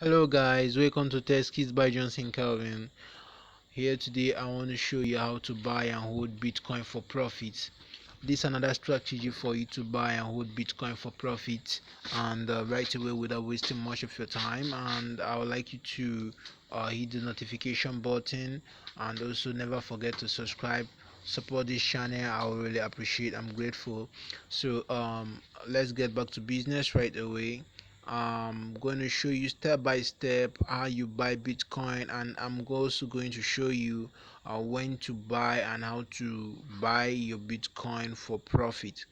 Hello guys, welcome to Test Kits by Johnson Kelvin. Here today I want to show you how to buy and hold Bitcoin for profit. This is another strategy for you to buy and hold Bitcoin for profit and right away without wasting much of your time. And I would like you to hit the notification button and also never forget to subscribe. Support this channel. I will really appreciate. I'm grateful. So let's get back to business right away. I'm going to show you step by step how you buy Bitcoin, and I'm also going to show you when to buy and how to buy your Bitcoin for profit.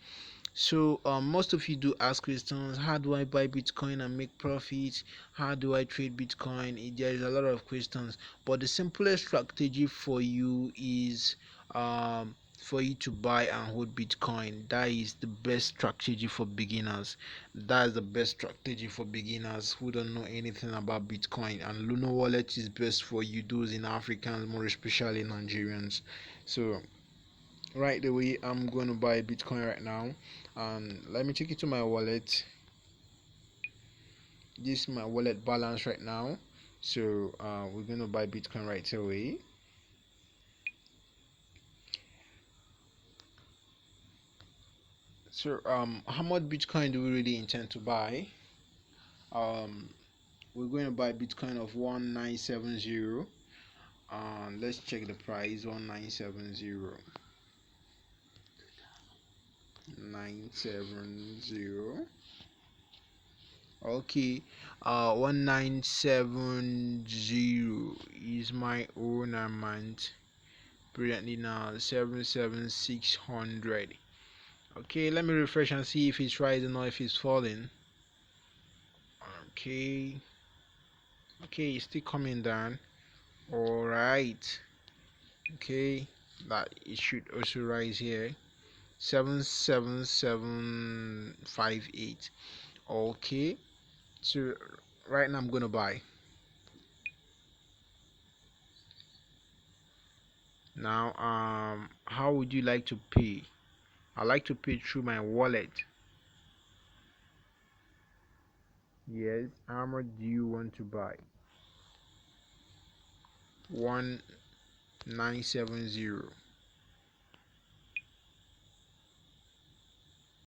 So most of you do ask questions: how do I buy Bitcoin and make profit? How do I trade Bitcoin? There is a lot of questions, but the simplest strategy for you is for you to buy and hold Bitcoin. That is the best strategy for beginners. That is the best strategy for beginners who don't know anything about Bitcoin. And Luno Wallet is best for you those in Africans, more especially Nigerians. So right away I'm going to buy Bitcoin right now, and let me take it to my wallet. This is my wallet balance right now. So we're going to buy Bitcoin right away. So how much Bitcoin do we really intend to buy? um we're going to buy Bitcoin of 1970. Let's check the price. 1970. 970. Okay, 1970 is my own amount. Brilliantly now 77600. Okay, let me refresh and see if it's rising or if it's falling. Okay, okay, it's still coming down. All right. Okay, that it should also rise here. 77758. Okay, so right now I'm gonna buy. Now how would you like to pay? I like to pay through my wallet. Yes, how much do you want to buy? 1970.